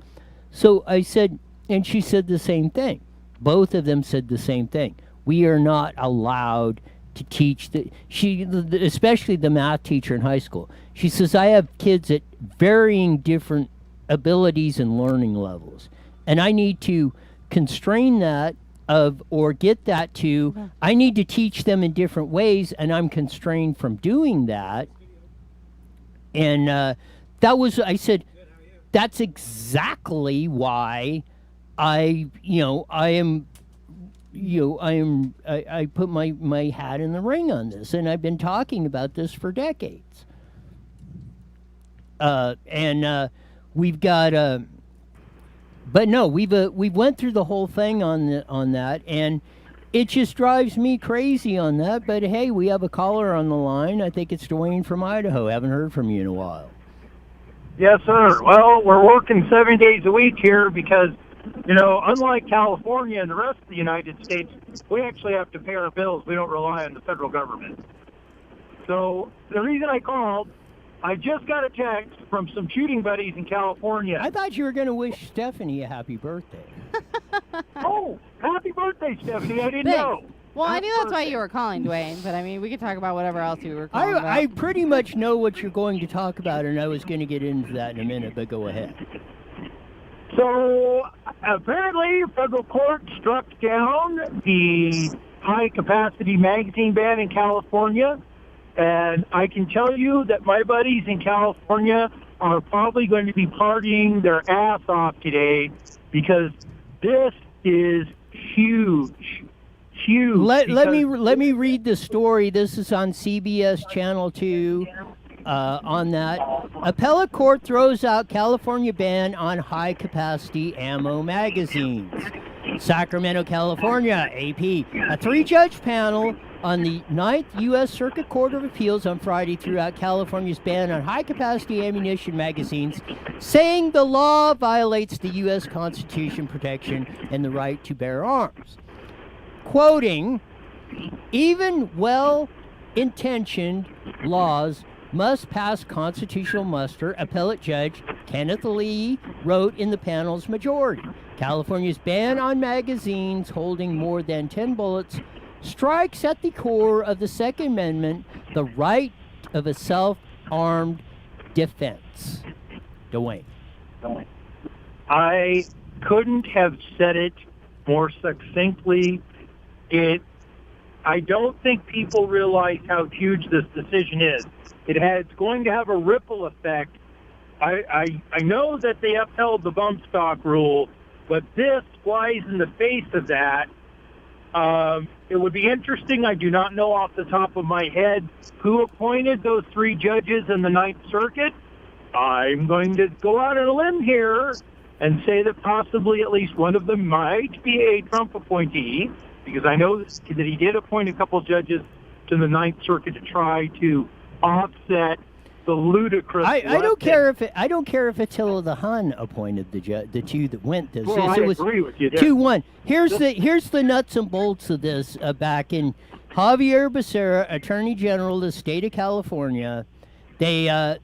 So I said, and she said the same thing. Both of them said the same thing. We are not allowed to teach especially the math teacher in high school. She says, I have kids at varying different abilities and learning levels, and I need to constrain that or get that to, I need to teach them in different ways, and I'm constrained from doing that. And I said, that's exactly why I put my hat in the ring on this, and I've been talking about this for decades. We've got but no, we've went through the whole thing on that, and it just drives me crazy on that. But hey, we have a caller on the line. I think it's Dwayne from Idaho. Haven't heard from you in a while. Yes, sir. Well, we're working 7 days a week here because, unlike California and the rest of the United States, we actually have to pay our bills. We don't rely on the federal government. So the reason I called, I just got a text from some shooting buddies in California. I thought you were going to wish Stephanie a happy birthday. Oh, happy birthday, Stephanie. I didn't know. Well, I Happy knew that's why birthday. you were calling, Dwayne, but I mean, we could talk about whatever else you were calling about. I pretty much know what you're going to talk about, and I was going to get into that in a minute, but go ahead. So apparently, federal court struck down the high-capacity magazine ban in California, and I can tell you that my buddies in California are probably going to be partying their ass off today because this is huge. Huge. Let me read the story. This is on CBS Channel 2. On that, appellate court throws out California ban on high-capacity ammo magazines. Sacramento, California, AP. A 3-judge panel on the 9th U.S. Circuit Court of Appeals on Friday threw out California's ban on high-capacity ammunition magazines, saying the law violates the U.S. Constitution protection and the right to bear arms. Quoting, even well-intentioned laws must pass constitutional muster, appellate judge Kenneth Lee wrote in the panel's majority. California's ban on magazines holding more than 10 bullets strikes at the core of the Second Amendment, the right of a self-armed defense. Dwayne. I couldn't have said it more succinctly. I don't think people realize how huge this decision is. It's going to have a ripple effect. I know that they upheld the bump stock rule, but this flies in the face of that. It would be interesting. I do not know off the top of my head who appointed those 3 judges in the Ninth Circuit. I'm going to go out on a limb here and say that possibly at least one of them might be a Trump appointee, because I know that he did appoint a couple judges to the Ninth Circuit to try to offset the ludicrous. I don't care if Attila the Hun appointed the 2 that went this. Well, I agree with you there. 2-1. Here's the nuts and bolts of this. Back in Javier Becerra, Attorney General of the state of California, the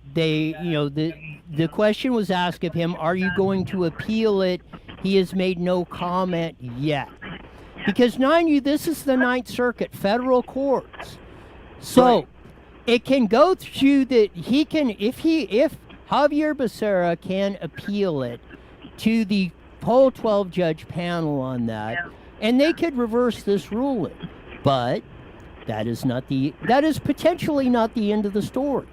question was asked of him, "Are you going to appeal it?" He has made no comment yet, because mind you, this is the Ninth Circuit, federal courts, so. Right. It can go through that. He can, if Javier Becerra can appeal it to the whole 12-judge panel on that, and they could reverse this ruling. But that is potentially not the end of the story,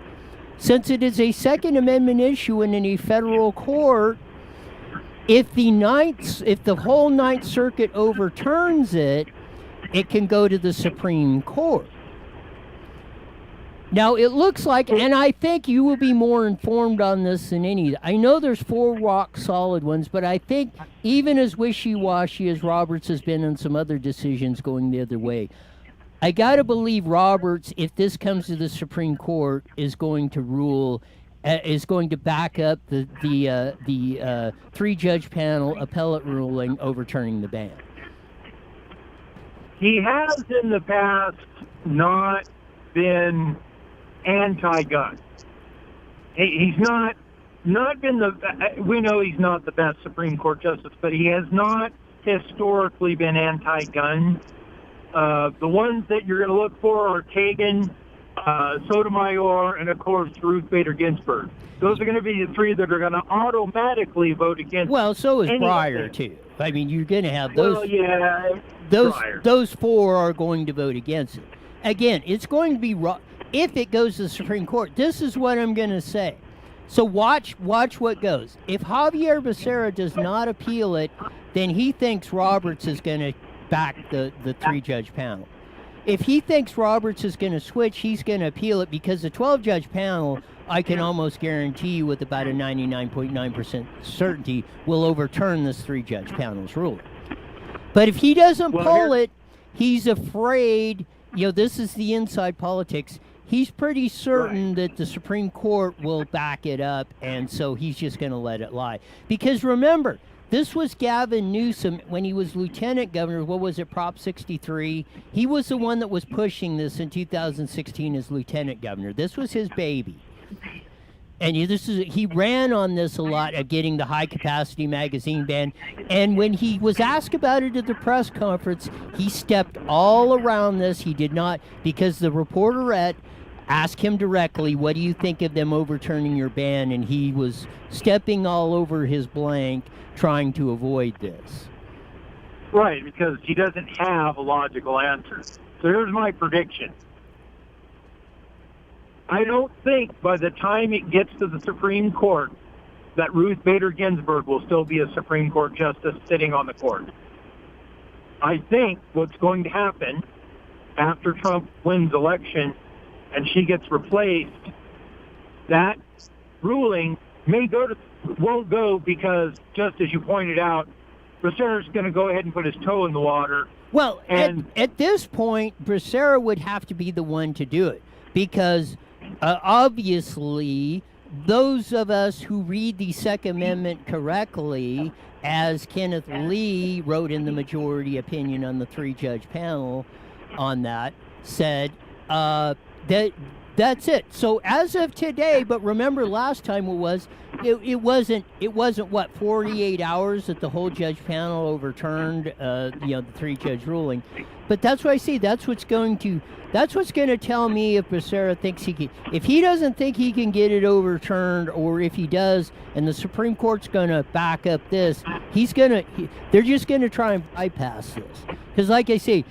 since it is a Second Amendment issue and in a federal court. If the whole Ninth Circuit overturns it, it can go to the Supreme Court. Now, it looks like, and I think you will be more informed on this than any. I know there's 4 rock-solid ones, but I think even as wishy-washy as Roberts has been on some other decisions going the other way, I got to believe Roberts, if this comes to the Supreme Court, is going to rule, is going to back up the 3-judge panel appellate ruling overturning the ban. He has in the past not been anti-gun. He's not been we know he's not the best Supreme Court justice, but he has not historically been anti-gun. The ones that you're going to look for are Kagan, Sotomayor, and of course Ruth Bader Ginsburg. Those are going to be the 3 that are going to automatically vote against. Well, so is Breyer too. I mean, you're going to have those. Well, yeah, those 4 are going to vote against it. Again, it's going to be if it goes to the Supreme Court. This is what I'm going to say. So watch what goes. If Javier Becerra does not appeal it, then he thinks Roberts is going to back the 3-judge panel. If he thinks Roberts is going to switch, he's going to appeal it, because the 12-judge panel, I can almost guarantee you with about a 99.9% certainty, will overturn this 3-judge panel's ruling. But if he doesn't pull it, he's afraid. This is the inside politics. He's pretty certain that the Supreme Court will back it up, and so he's just going to let it lie. Because remember, this was Gavin Newsom when he was lieutenant governor. What was it, Prop 63? He was the one that was pushing this in 2016 as lieutenant governor. This was his baby. And he ran on this a lot of getting the high-capacity magazine ban. And when he was asked about it at the press conference, he stepped all around this. He did not, because the reporterette asked him directly, "What do you think of them overturning your ban?" And he was stepping all over his blank, trying to avoid this. Right, because he doesn't have a logical answer. So here's my prediction. I don't think by the time it gets to the Supreme Court that Ruth Bader Ginsburg will still be a Supreme Court justice sitting on the court. I think what's going to happen after Trump wins election and she gets replaced, that ruling won't go, because just as you pointed out, Becerra's going to go ahead and put his toe in the water. Well, at this point, Becerra would have to be the one to do it, because obviously those of us who read the Second Amendment correctly, as Kenneth Lee wrote in the majority opinion on the 3-judge panel on that, said that That's it. So as of today, but remember last time it wasn't what 48 hours that the whole judge panel overturned the 3-judge ruling. But that's what I see. That's what's going to tell me if Becerra thinks he can. If he doesn't think he can get it overturned, or if he does, and the Supreme Court's going to back up this, they're just going to try and bypass this. Because like I say,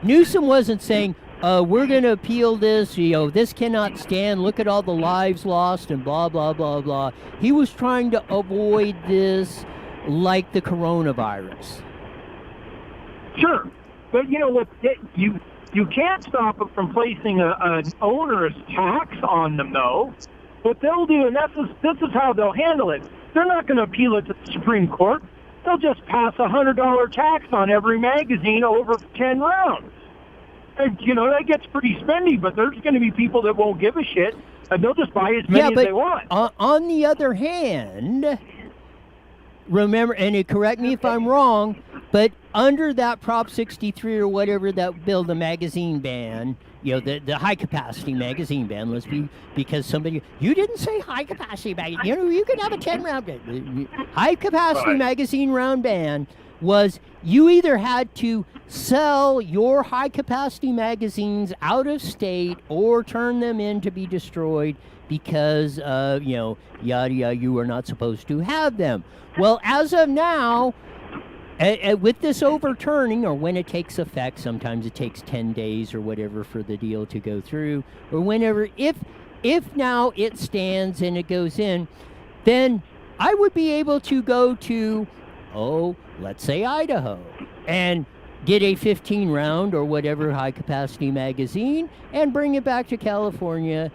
Newsom wasn't saying, we're going to appeal this, this cannot stand, look at all the lives lost and blah, blah, blah, blah. He was trying to avoid this like the coronavirus. Sure. But, look, you can't stop it from placing an onerous tax on them, though. What they'll do, and this is how they'll handle it, they're not going to appeal it to the Supreme Court. They'll just pass a $100 tax on every magazine over 10 rounds. And, that gets pretty spendy, but there's going to be people that won't give a shit, and they'll just buy as many as they want. On the other hand, remember, and correct me if I'm wrong, but under that Prop 63 or whatever that bill, the magazine ban, the high-capacity magazine ban, because somebody, you didn't say high-capacity magazine, you can have a 10-round, high-capacity magazine round ban was you either had to sell your high-capacity magazines out of state or turn them in to be destroyed because, yada, yada, you are not supposed to have them. Well, as of now, with this overturning, or when it takes effect, sometimes it takes 10 days or whatever for the deal to go through, or whenever, if now it stands and it goes in, then I would be able to go to, let's say Idaho, and get a 15-round or whatever high-capacity magazine and bring it back to California,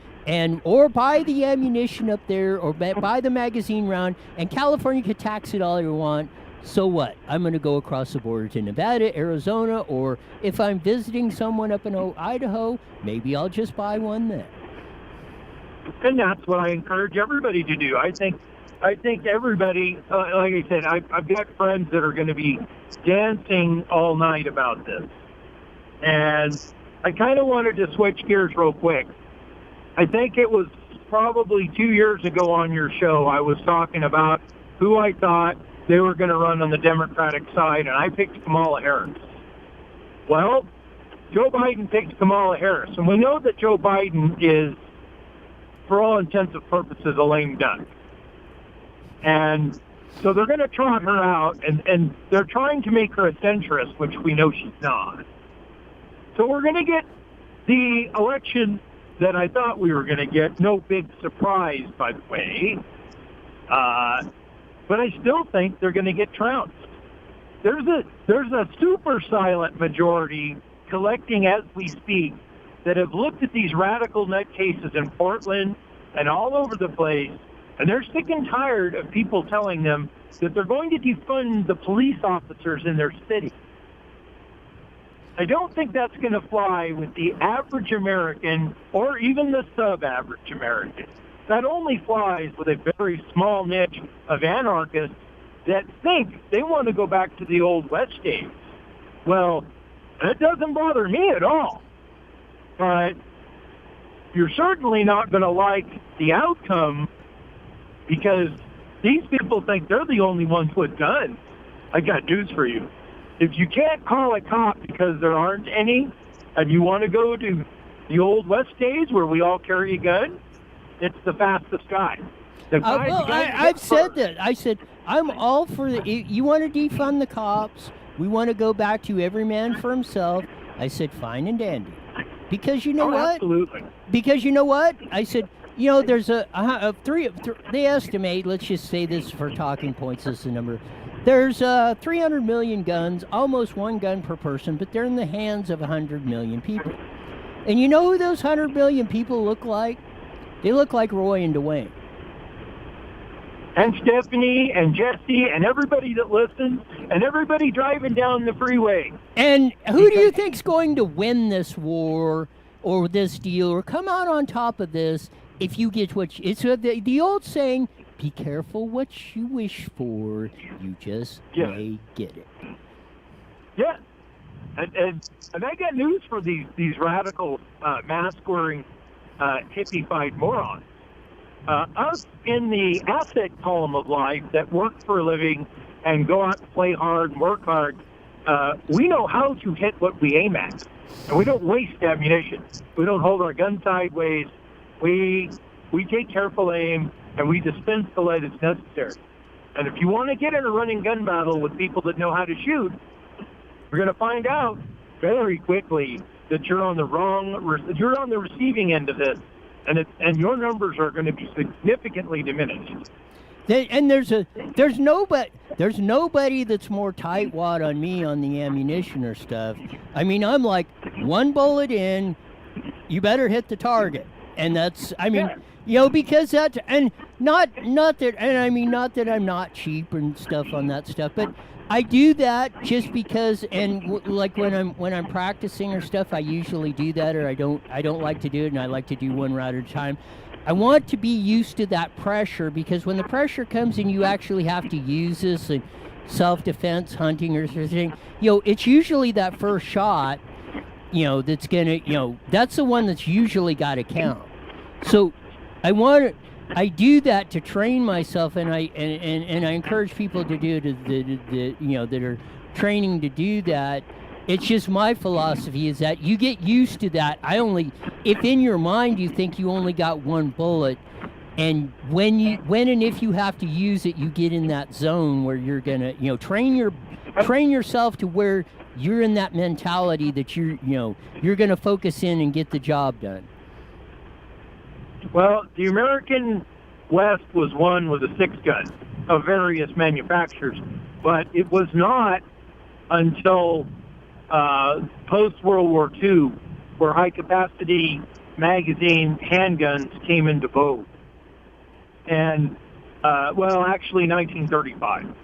or buy the ammunition up there, or buy the magazine round, and California could tax it all you want. So what? I'm going to go across the border to Nevada, Arizona, or if I'm visiting someone up in Idaho, maybe I'll just buy one there. And that's what I encourage everybody to do. I think everybody, like I said, I've got friends that are going to be dancing all night about this. And I kind of wanted to switch gears real quick. I think it was probably 2 years ago on your show, I was talking about who I thought they were going to run on the Democratic side, and I picked Kamala Harris. Well, Joe Biden picked Kamala Harris, and we know that Joe Biden is, for all intents and purposes, a lame duck. And so they're going to trot her out, and they're trying to make her a centrist, which we know she's not. So we're going to get the election that I thought we were going to get. No big surprise, by the way. But I still think they're going to get trounced. There's a super silent majority collecting as we speak that have looked at these radical nutcases in Portland and all over the place, and they're sick and tired of people telling them that they're going to defund the police officers in their city. I don't think that's going to fly with the average American or even the sub-average American. That only flies with a very small niche of anarchists that think they want to go back to the old West days. Well, that doesn't bother me at all. But you're certainly not going to like the outcome because these people think they're the only ones with guns. I got news for you. If you can't call a cop because there aren't any, and you want to go to the old West days where we all carry a gun, it's the fastest guy. I've said that. I said, I'm all for you want to defund the cops. We want to go back to every man for himself. I said, fine and dandy. Because you know what? Absolutely. Because you know what? I said, there's they estimate, let's just say this for talking points, this is the number. There's 300 million guns, almost one gun per person, but they're in the hands of 100 million people. And you know who those 100 million people look like? They look like Roy and Dwayne. And Stephanie and Jesse and everybody that listens and everybody driving down the freeway. And who do you think's going to win this war or this deal or come out on top of this if you get what it's the old saying, be careful what you wish for, you just may get it. Yeah. And I got news for these radical mask-wearing hippified morons. Us in the asset column of life that work for a living and go out and play hard and work hard, we know how to hit what we aim at. And we don't waste ammunition. We don't hold our gun sideways. We take careful aim, and we dispense the lead that's necessary. And if you want to get in a running gun battle with people that know how to shoot, you're going to find out very quickly that you're on the receiving end of this, and your numbers are going to be significantly diminished. And there's nobody that's more tightwad on me on the ammunition or stuff. I mean, I'm like, one bullet in, you better hit the target, and that's, I mean, because that, and not that I'm not cheap and stuff on that stuff, but I do that just because, and like when I'm practicing or stuff, I usually do that, or I don't like to do it, and I like to do one round at a time. I want to be used to that pressure, because when the pressure comes and you actually have to use this in self-defense, hunting, or something, it's usually that first shot, that's gonna, that's the one that's usually got to count. So I do that to train myself, and I encourage people to do it, that are training to do that. It's just my philosophy is that you get used to that. If in your mind you think you only got one bullet, and when and if you have to use it, you get in that zone where you're gonna, train yourself to where you're in that mentality that you're gonna focus in and get the job done. Well, the American West was won with a 6-gun of various manufacturers, but it was not until post-World War II where high-capacity magazine handguns came into vogue. And, actually 1935.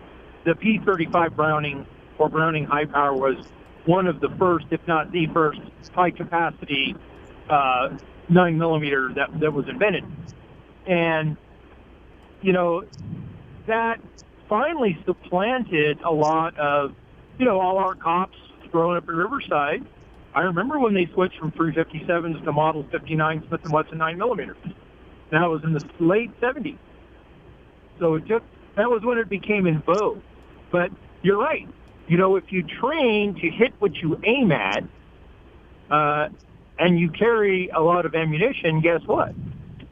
The P-35 Browning, or Browning High Power, was one of the first, if not the first, high-capacity 9mm that was invented. And, that finally supplanted a lot of, all our cops growing up in Riverside. I remember when they switched from 357s to Model 59 Smith & Wesson 9mm. That was in the late 70s. So that was when it became in vogue. But you're right. If you train to hit what you aim at, and you carry a lot of ammunition, guess what?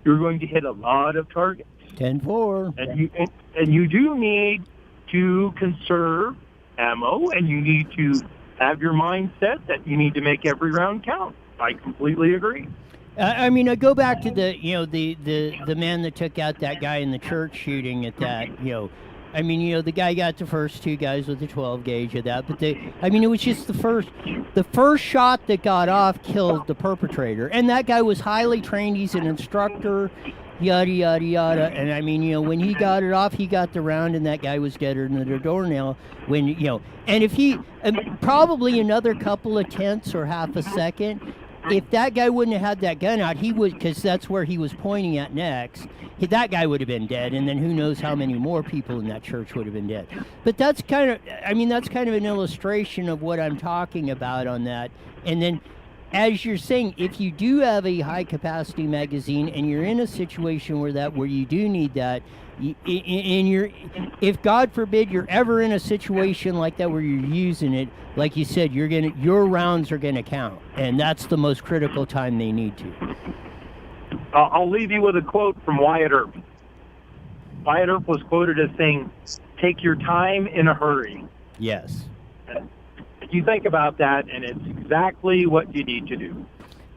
You're going to hit a lot of targets. 10-4. And you do need to conserve ammo, and you need to have your mindset that you need to make every round count. I completely agree. I go back to the man that took out that guy in the church shooting at that, the guy got the first 2 guys with the 12 gauge of that, but it was just the first shot that got off killed the perpetrator, and that guy was highly trained. He's an instructor, yada yada yada, and when he got it off, he got the round, and that guy was deader than the doornail. And if he probably another couple of tenths or half a second. If that guy wouldn't have had that gun out, he would, because that's where he was pointing at next. That guy would have been dead, and then who knows how many more people in that church would have been dead. But that's kind of an illustration of what I'm talking about on that. And then, as you're saying, if you do have a high capacity magazine and you're in a situation where you do need that, if God forbid you're ever in a situation like that where you're using it, like you said, your rounds are gonna count, and that's the most critical time they need to. I'll leave you with a quote from Wyatt Earp. Wyatt Earp was quoted as saying, "Take your time in a hurry." Yes. You think about that, and it's exactly what you need to do.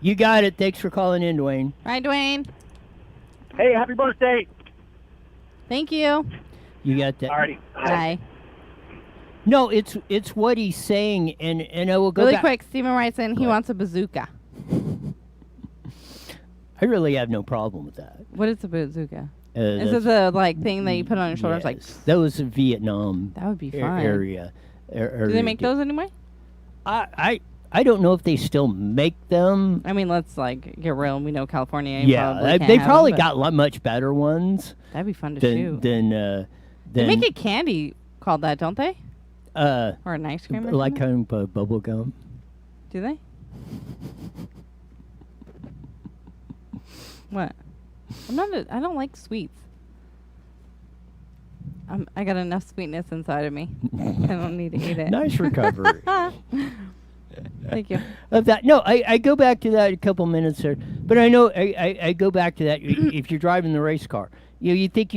You got it. Thanks for calling in, Dwayne. Hi, Dwayne. Hey, happy birthday. Thank you. You got that. Alrighty. Bye. No, it's what he's saying, and I will go really back. quick. Steven writes in he wants a bazooka. I really have no problem with that. What is a bazooka? Is it the thing that you put on your shoulders? Yes, that was in Vietnam. That would be fun. Area. Do they make those anymore? I don't know if they still make them. I mean, let's get real. We know California. Yeah, they probably got much better ones. That'd be fun to shoot. They make a candy called that, don't they? Or an ice cream. Or like kind of bubble gum. Do they? What? I don't like sweets. I got enough sweetness inside of me. I don't need to eat it. Nice recovery. Thank you. Of that, no, I go back to that a couple minutes there, but I know I go back to that. If you're driving the race car, you think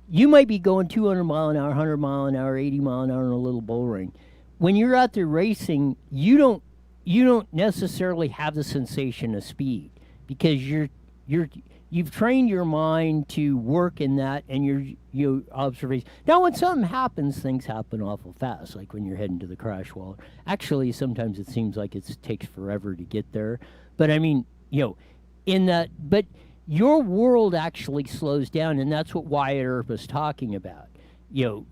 you might be going 200 mile an hour, 100 mile an hour, 80 mile an hour in a little bull ring. When you're out there racing, you don't necessarily have the sensation of speed because you've trained your mind to work in that and your observation. Now, when something happens, things happen awful fast, like when you're heading to the crash wall. Actually, sometimes it seems like it takes forever to get there. But I mean, in that, but your world actually slows down, and that's what Wyatt Earp was talking about. You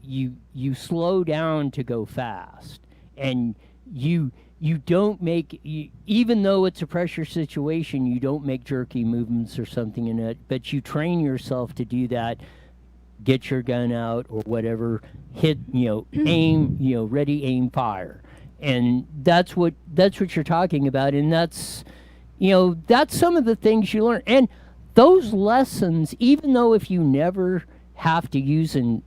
slow down to go fast, and you don't make, even though it's a pressure situation, you don't make jerky movements or something in it, but you train yourself to do that, get your gun out or whatever, hit, aim, ready, aim, fire. And that's what you're talking about, and that's some of the things you learn. And those lessons, even though if you never have to use, and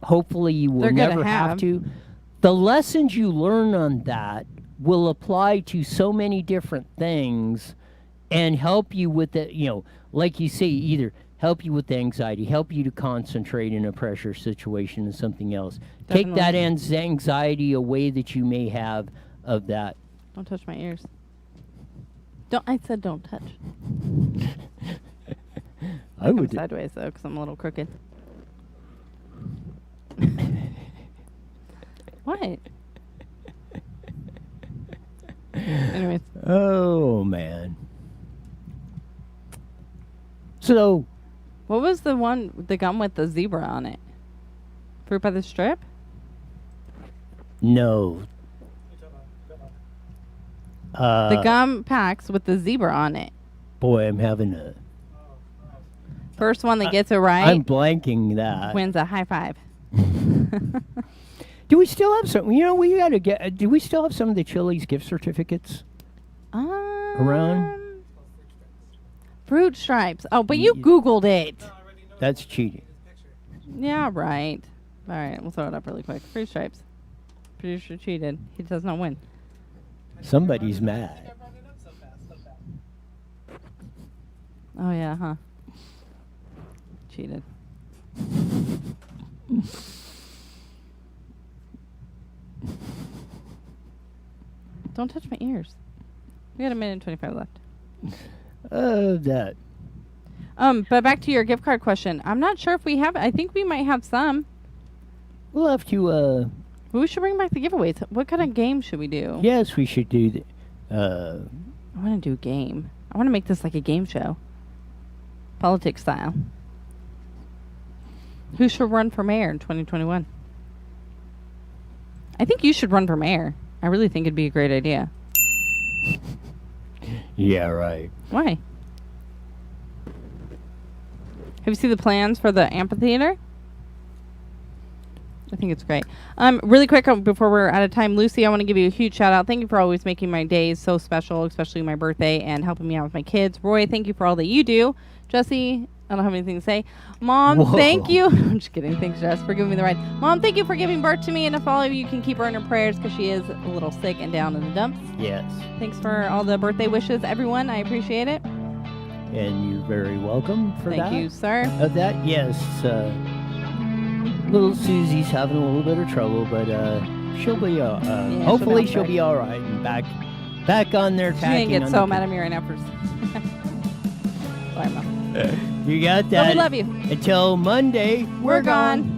hopefully you will never have to, the lessons you learn on that will apply to so many different things and help you with the, like you say, either help you with the anxiety, help you to concentrate in a pressure situation and something else. Definitely. Take that anxiety away that you may have of that. Don't touch my ears. I said don't touch. I would sideways though, because I'm a little crooked. What? Anyways. Oh man. So, what was the gum with the zebra on it? Fruit by the Strip? No. The gum packs with the zebra on it. Boy, I'm having a... First one that gets it right. I'm blanking that. Wins a high five. Do we still have some? We gotta get. Do we still have some of the Chili's gift certificates around? Fruit stripes. Oh, but you Googled it. That's cheating. Yeah, right. All right, we'll throw it up really quick. Fruit stripes. Producer cheated. He does not win. Somebody's mad. Oh yeah, huh? Cheated. Don't touch my ears. We got a minute and 25 left. That. But back to your gift card question. I'm not sure if we have. I think we might have some. We'll have to. We should bring back the giveaways. What kind of game should we do? Yes, we should do. I want to do a game. I want to make this like a game show. Politics style. Who should run for mayor in 2021? I think you should run for mayor. I really think it'd be a great idea. Yeah, right. Why? Have you seen the plans for the amphitheater? I think it's great. Really quick before we're out of time, Lucy, I want to give you a huge shout out. Thank you for always making my days so special, especially my birthday, and helping me out with my kids. Roy, thank you for all that you do. Jesse, I don't have anything to say. Mom, thank you. I'm just kidding. Thanks, Jess, for giving me the ride. Mom, thank you for giving birth to me, and if all of you can keep her in your prayers because she is a little sick and down in the dumps. Yes. Thanks for all the birthday wishes, everyone. I appreciate it. And you're very welcome for that. Thank you, sir. Of that, yes. Little Susie's having a little bit of trouble, but she'll be. Hopefully, she'll be all right and back on their tacking. She didn't get so mad at me right now for. Sorry, Mom. You got that. Love you. Until Monday, we're gone.